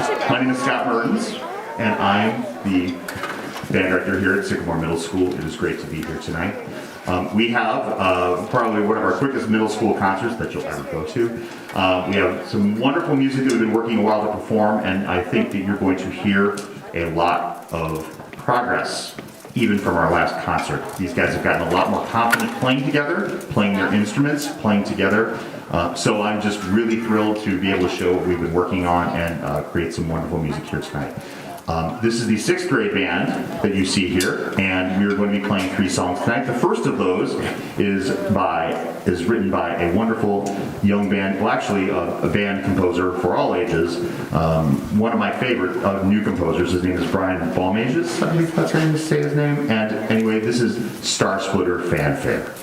My name is Scott Mertens, and I'm the band director here at Sycamore Middle School. It is great to be here tonight. We have probably one of our quickest middle school concerts that you'll ever go to. We have some wonderful music that we've been working a while to perform, and I think that you're going to hear a lot of progress, even from our last concert. These guys have gotten a lot more confident playing together, playing their instruments, playing together. So I'm just really thrilled to be able to show what we've been working on and create some wonderful music here tonight. This is the 6th grade band that you see here, and we're going to be playing 3 songs tonight. The first of those is written by a wonderful young band, well actually a band composer for all ages, one of my favorite new composers. His name is Brian Balmages, I believe that's how you say his name. And anyway, this is Star Splitter Fanfare.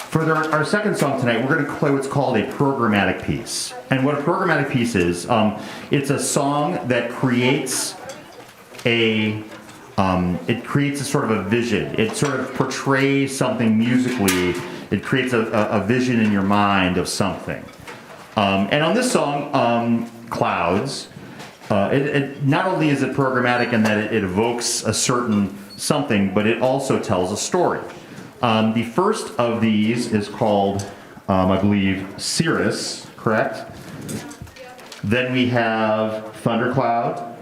For our second song tonight, we're going to play what's called a programmatic piece. And what a programmatic piece is, it's a song that creates a sort of a vision. It sort of portrays something musically. It creates a vision in your mind of something. And on this song, Clouds, it not only is it programmatic in that it evokes a certain something, but it also tells a story. The first of these is called, I believe, Cirrus, correct? Then we have Thundercloud,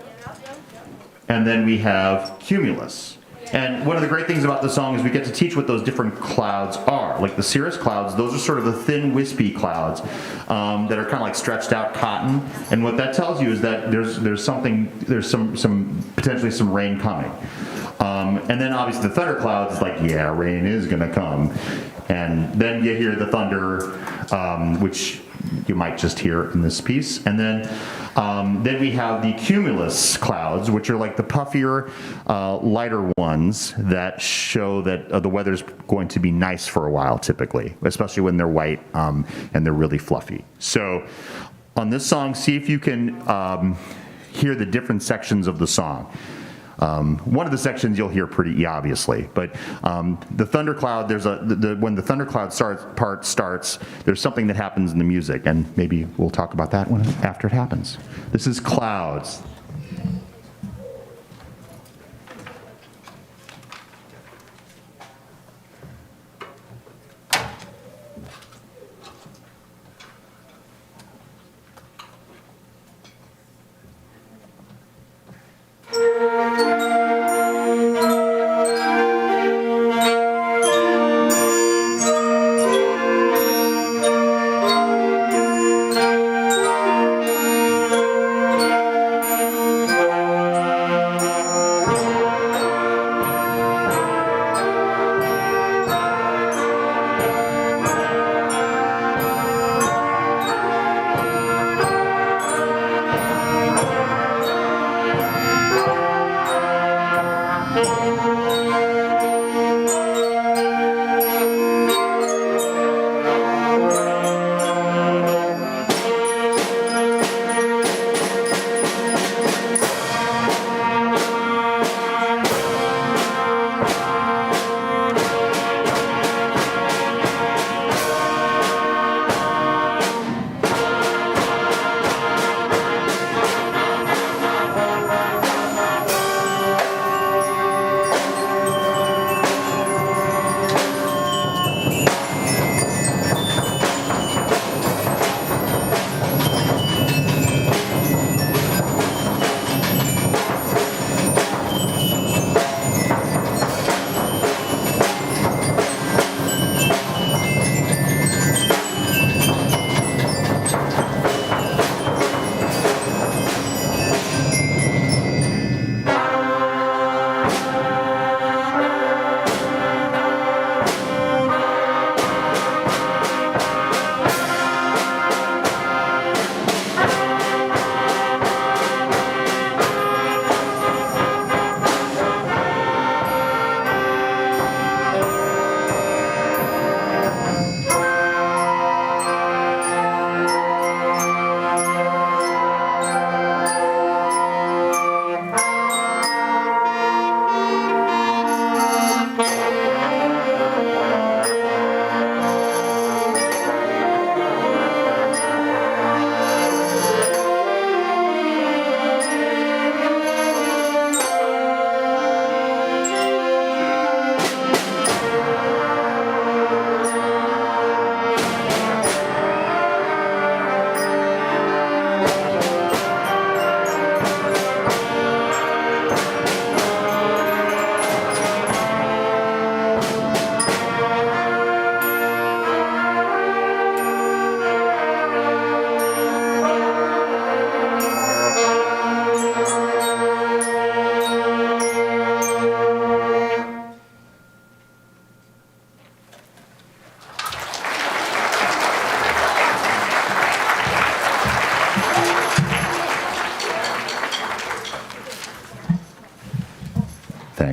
and then we have Cumulus. And one of the great things about the song is we get to teach what those different clouds are. Like the cirrus clouds, those are sort of the thin, wispy clouds that are kind of like stretched out cotton. And what that tells you is that there's some potentially some rain coming. And then obviously the thunderclouds is like, yeah, rain is gonna come. And then you hear the thunder, which you might just hear in this piece. And then we have the cumulus clouds, which are like the puffier, lighter ones that show that the weather's going to be nice for a while, typically, especially when they're white and they're really fluffy. So on this song, see if you can hear the different sections of the song. One of the sections you'll hear pretty obviously, but the thundercloud, when the thundercloud part starts, there's something that happens in the music, and maybe we'll talk about that one after it happens. This is Clouds.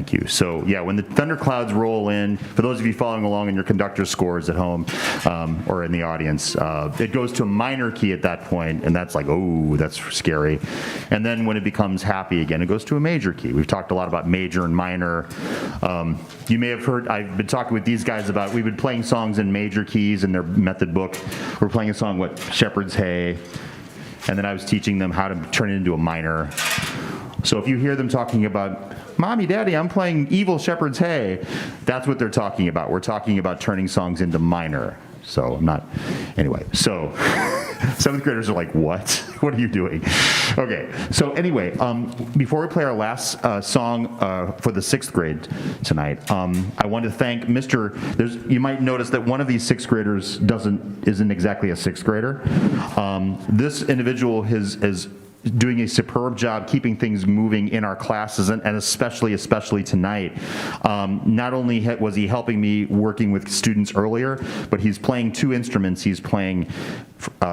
Thank you. So, yeah, when the thunderclouds roll in, for those of you following along in your conductor scores at home or in the audience, it goes to a minor key at that point, and that's like, oh, that's scary. And then when it becomes happy again, it goes to a major key. We've talked a lot about major and minor. You may have heard, I've been talking with these guys about, we've been playing songs in major keys in their method book. We're playing a song, Shepherd's Hay. And then I was teaching them how to turn it into a minor. So if you hear them talking about, Mommy, Daddy, I'm playing Evil Shepherd's Hay, that's what they're talking about. We're talking about turning songs into minor. So I'm not, anyway, so 7th graders are like, what? What are you doing? Okay, so anyway, before we play our last song for the 6th grade tonight, I want to thank you might notice that one of these 6th graders isn't exactly a 6th grader. This individual is doing a superb job keeping things moving in our classes, and especially tonight. Not only was he helping me working with students earlier, but he's playing 2 instruments. He's playing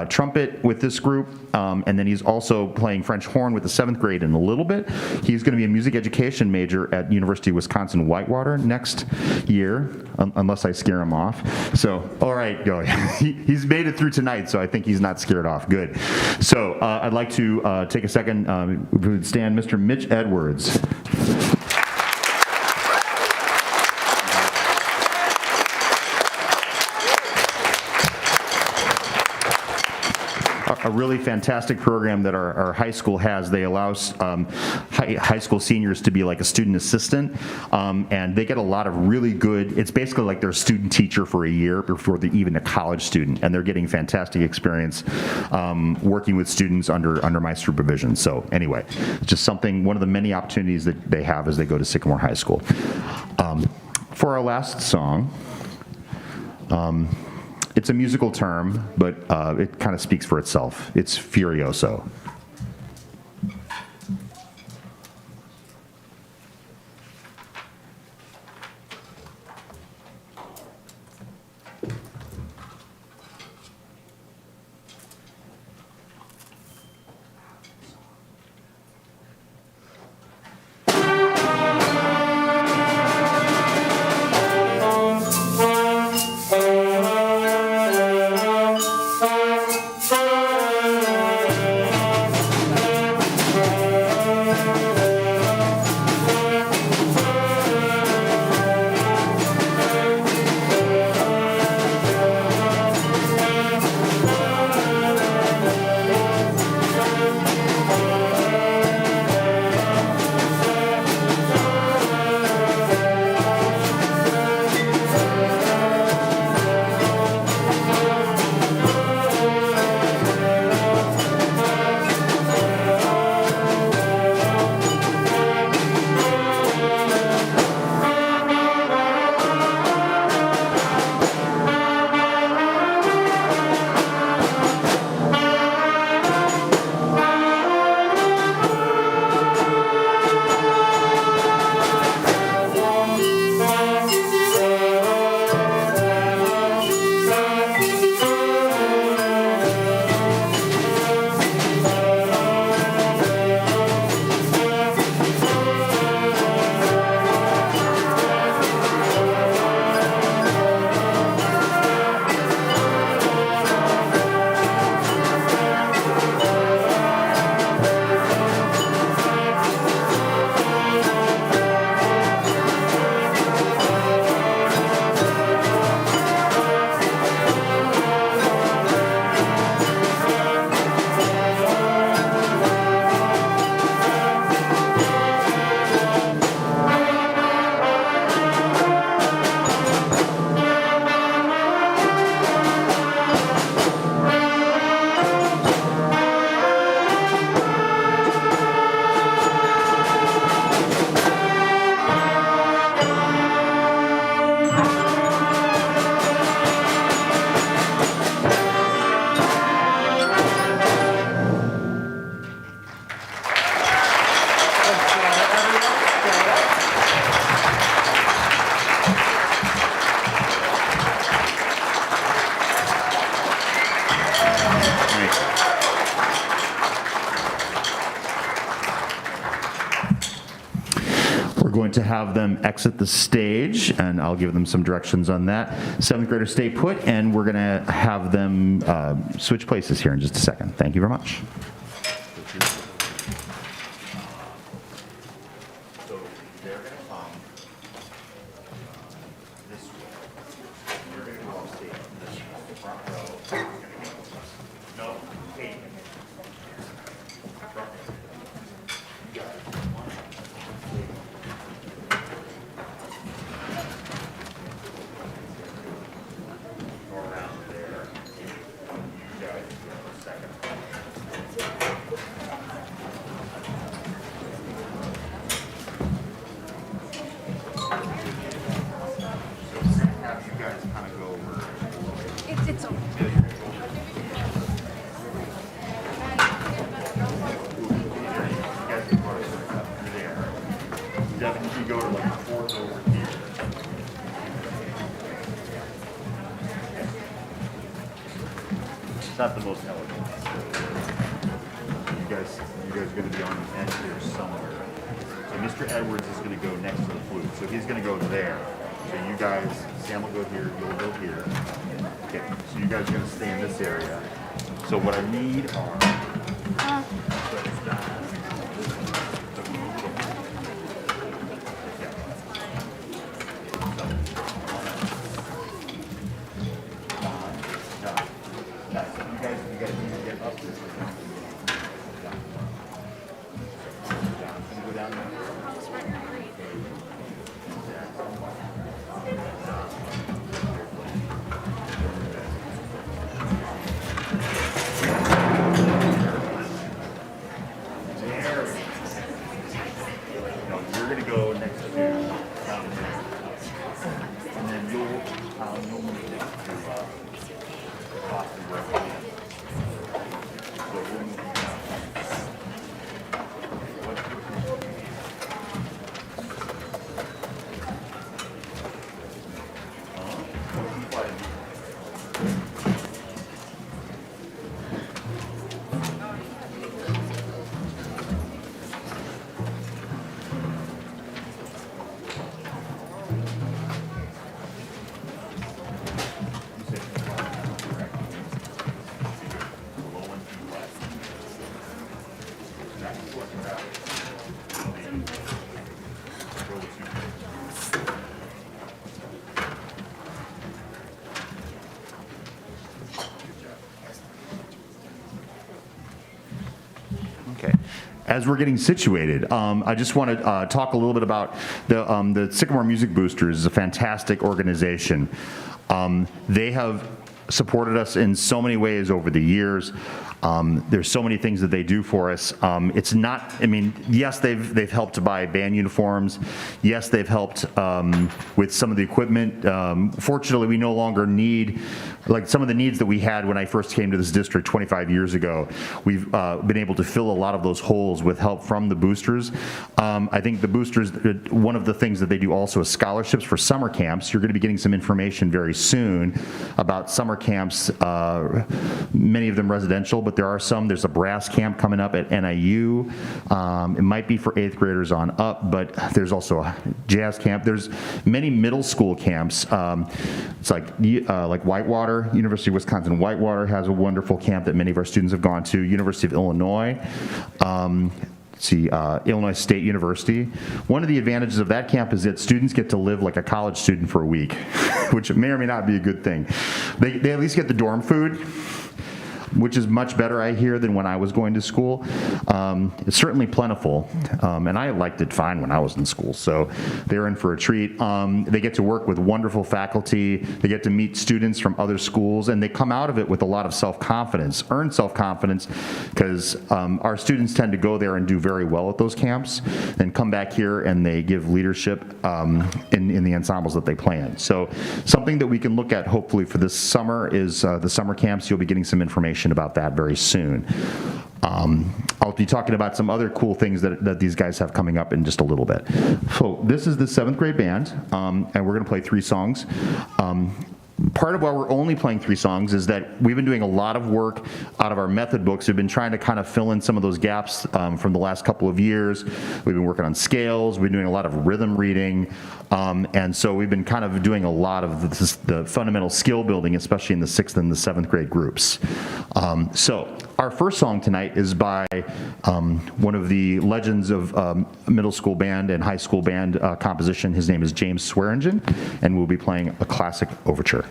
trumpet with this group, and then he's also playing French horn with the 7th grade in a little bit. He's going to be a music education major at University of Wisconsin-Whitewater next year, unless I scare him off. So, all right, go. He's made it through tonight, so I think he's not scared off. Good. So I'd like to take a second. We would stand Mr. Mitch Edwards. A really fantastic program that our high school has. They allow high school seniors to be like a student assistant, and they get a lot of really good, it's basically like they're a student teacher for a year before they're even a college student, and they're getting fantastic experience working with students under my supervision. So anyway, just one of the many opportunities that they have as they go to Sycamore High School. For our last song, it's a musical term, but it kind of speaks for itself. It's Furiosa. to have them exit the stage, and I'll give them some directions on that. 7th graders stay put, and we're going to have them switch places here in just a second. Thank you very much. Not the most elegant. You guys are going to be on the end here somewhere. So Mr. Edwards is going to go next to the flute. So he's going to go there. So you guys, Sam will go here, you'll go here. Okay. So you guys are going to stay in this area. So what I need are. As we're getting situated, I just want to talk a little bit about the Sycamore Music Boosters. Is a fantastic organization. They have supported us in so many ways over the years. There's so many things that they do for us. It's not, I mean, yes, they've helped to buy band uniforms. Yes, they've helped with some of the equipment. Fortunately, we no longer need, like some of the needs that we had when I first came to this district 25 years ago. We've been able to fill a lot of those holes with help from the boosters. I think the boosters, one of the things that they do also is scholarships for summer camps. You're going to be getting some information very soon about summer camps, many of them residential, but there are some. There's a brass camp coming up at NIU. It might be for 8th graders on up, but there's also a jazz camp. There's many middle school camps. It's like Whitewater, University of Wisconsin Whitewater has a wonderful camp that many of our students have gone to. University of Illinois. Illinois State University. One of the advantages of that camp is that students get to live like a college student for a week, which may or may not be a good thing. They at least get the dorm food, which is much better, I hear, than when I was going to school. It's certainly plentiful, and I liked it fine when I was in school, so they're in for a treat. They get to work with wonderful faculty. They get to meet students from other schools, and they come out of it with a lot of self-confidence, earned self-confidence, because our students tend to go there and do very well at those camps, and come back here and they give leadership in the ensembles that they play in. So something that we can look at hopefully for this summer is the summer camps. You'll be getting some information about that very soon. I'll be talking about some other cool things that these guys have coming up in just a little bit. So this is the 7th grade band, and we're going to play 3 songs. part of why we're only playing 3 songs is that we've been doing a lot of work out of our method books. We've been trying to kind of fill in some of those gaps from the last couple of years. We've been working on scales. We've been doing a lot of rhythm reading. And so we've been kind of doing a lot of the fundamental skill building, especially in the 6th and the 7th grade groups. So our first song tonight is by one of the legends of middle school band and high school band composition. His name is James Swearingen, and we'll be playing a classic overture.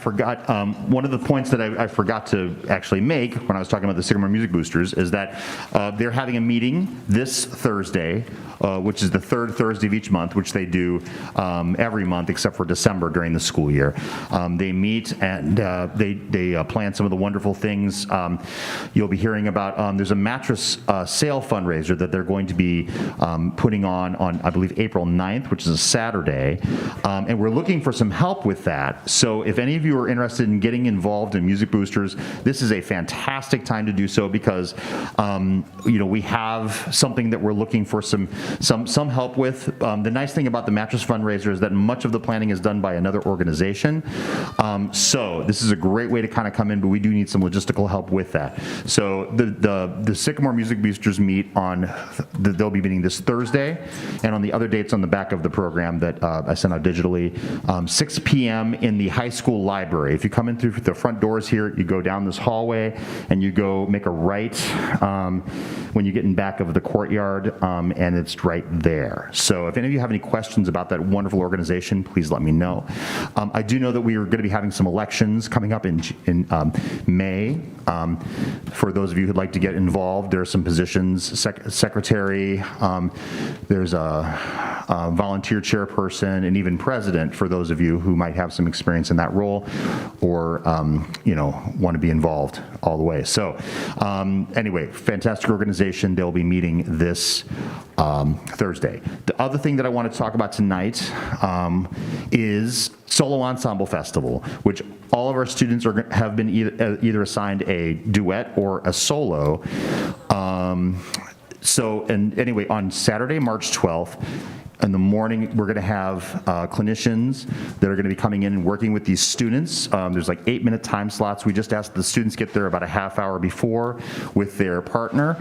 forgot, one of the points that I forgot to actually make when I was talking about the Sycamore Music Boosters is that they're having a meeting this Thursday, which is the third Thursday of each month, which they do every month except for December during the school year. They meet and they plan some of the wonderful things. You'll be hearing about, there's a mattress sale fundraiser that they're going to be putting on, I believe, April 9th, which is a Saturday. And we're looking for some help with that. So if any of you are interested in getting involved in Music Boosters, this is a fantastic time to do so because, we have something that we're looking for some help with. The nice thing about the mattress fundraiser is that much of the planning is done by another organization. So this is a great way to kind of come in, but we do need some logistical help with that. So the Sycamore Music Boosters meet on, they'll be meeting this Thursday, and on the other dates on the back of the program that I sent out digitally, 6 p.m. in the high school library. If you come in through the front doors here, you go down this hallway and you go make a right when you get in back of the courtyard, and it's just right there. So if any of you have any questions about that wonderful organization, please let me know. I do know that we are going to be having some elections coming up in May. For those of you who'd like to get involved, there are some positions, secretary, there's a volunteer chairperson, and even president for those of you who might have some experience in that role or, want to be involved all the way. So anyway, fantastic organization. They'll be meeting this Thursday. The other thing that I want to talk about tonight is Solo Ensemble Festival, which all of our students have been either assigned a duet or a solo. Anyway, on Saturday, March 12th, in the morning, we're going to have clinicians that are going to be coming in and working with these students. There's like 8-minute time slots. We just ask the students get there about a half hour before with their partner.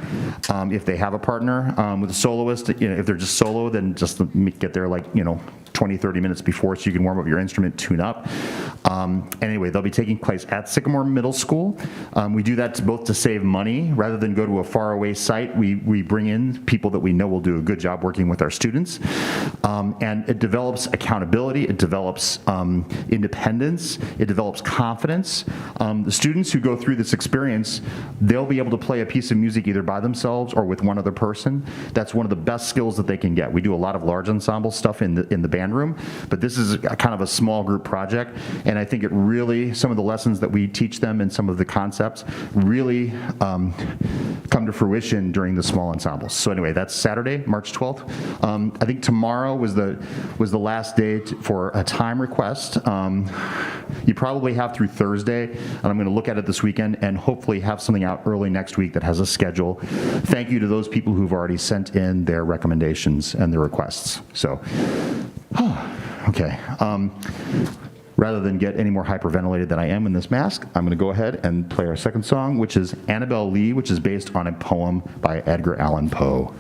If they have a partner with a soloist, if they're just solo, then just get there 20, 30 minutes before so you can warm up your instrument, tune up. Anyway, they'll be taking place at Sycamore Middle School. We do that both to save money. Rather than go to a faraway site, we bring in people that we know will do a good job working with our students. And it develops accountability, it develops independence, it develops confidence. The students who go through this experience, they'll be able to play a piece of music either by themselves or with one other person. That's one of the best skills that they can get. We do a lot of large ensemble stuff in the band room, but this is kind of a small group project, and I think it really, some of the lessons that we teach them and some of the concepts really come to fruition during the small ensembles. So anyway, that's Saturday, March 12th. I think tomorrow was the last day for a time request. You probably have through Thursday, and I'm going to look at it this weekend and hopefully have something out early next week that has a schedule. Thank you to those people who've already sent in their recommendations and their requests. So, okay. Rather than get any more hyperventilated than I am in this mask, I'm going to go ahead and play our second song, which is Annabelle Lee, which is based on a poem by Edgar Allan Poe.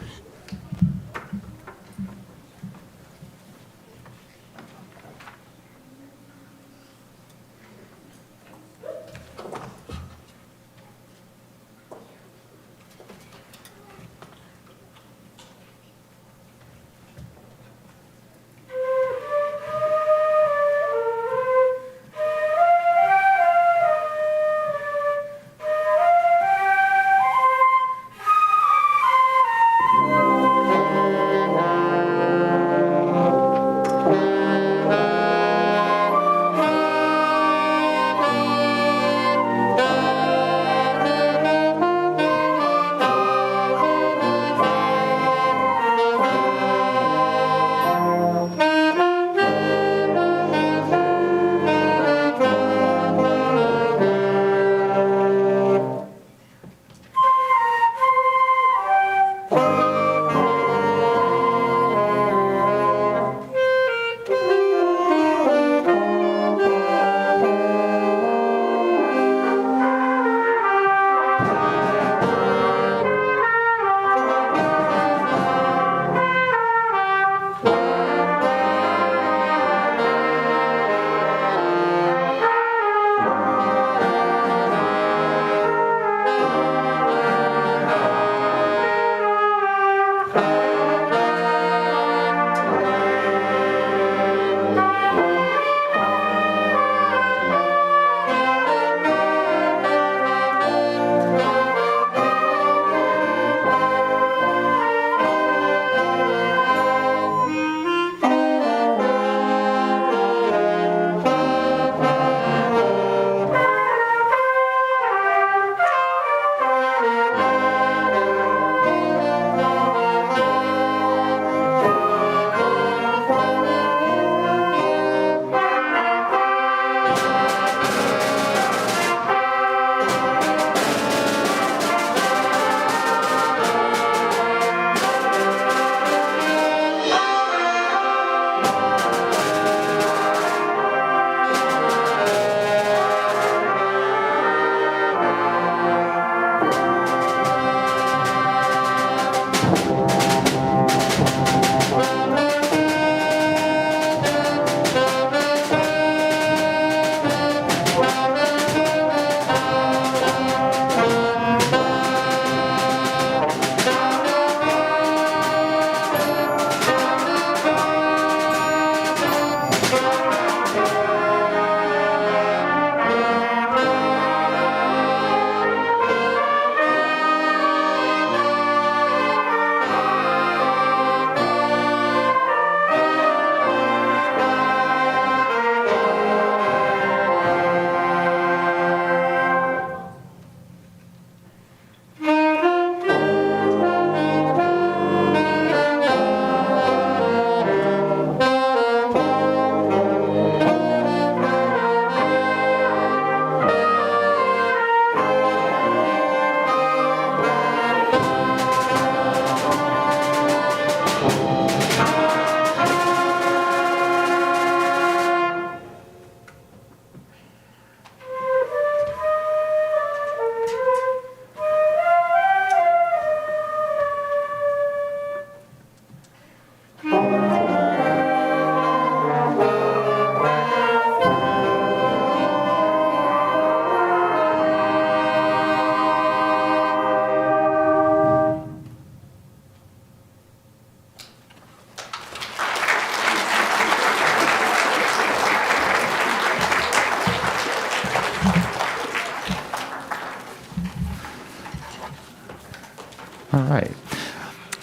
right.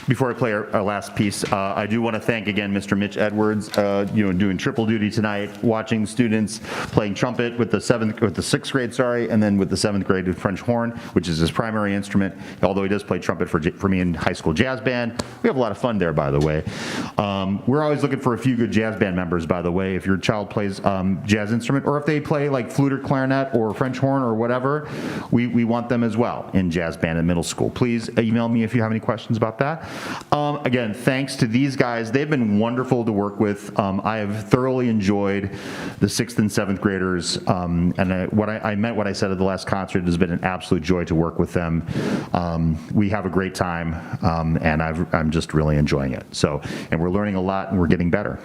Before I play our last piece, I do want to thank again Mr. Mitch Edwards, doing triple duty tonight, watching students playing trumpet with the sixth grade, and then with the seventh grade with French horn, which is his primary instrument. Although he does play trumpet for me in high school jazz band. We have a lot of fun there, by the way. We're always looking for a few good jazz band members, by the way. If your child plays jazz instrument, or if they play like flute or clarinet or French horn or whatever, we want them as well in jazz band at middle school. Please email me if you have any questions about that. Again, thanks to these guys. They've been wonderful to work with. I have thoroughly enjoyed the 6th and 7th graders. I meant what I said at the last concert. It has been an absolute joy to work with them. We have a great time, and I'm just really enjoying it. And we're learning a lot, and we're getting better.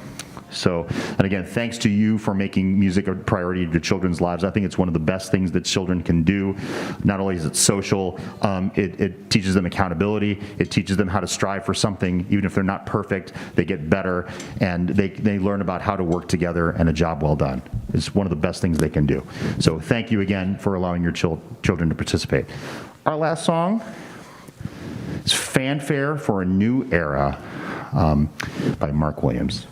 And again, thanks to you for making music a priority to children's lives. I think it's one of the best things that children can do. Not only is it social, it teaches them accountability. It teaches them how to strive for something. Even if they're not perfect, they get better, and they learn about how to work together, and a job well done. It's one of the best things they can do. So thank you again for allowing your children to participate. Our last song is Fanfare for a New Era by Mark Williams.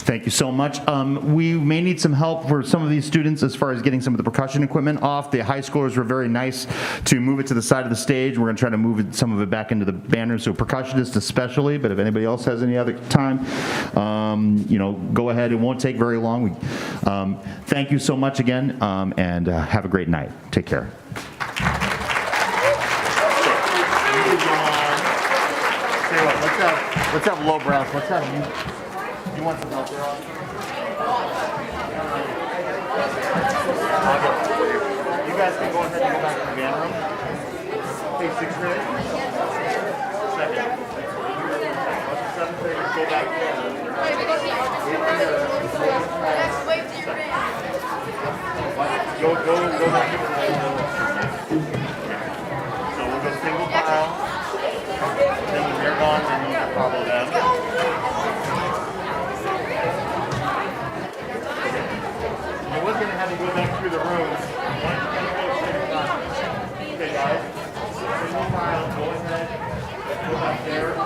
Thank you so much. We may need some help for some of these students as far as getting some of the percussion equipment off. The high schoolers were very nice to move it to the side of the stage. We're going to try to move some of it back into the band room, so percussionists especially, but if anybody else has any other time, go ahead. It won't take very long. Thank you so much again, and have a great night. Take care. Say what, let's have low brows. Let's have you want some help there? You guys can go ahead and go back to the band room. Hey, 6th grade. 2nd. Seventh graders go back there. Go back to the band room. So we'll go single file. Then when they're gone, then you can follow them. I was going to have you go back through the rooms. Okay, guys. Single file.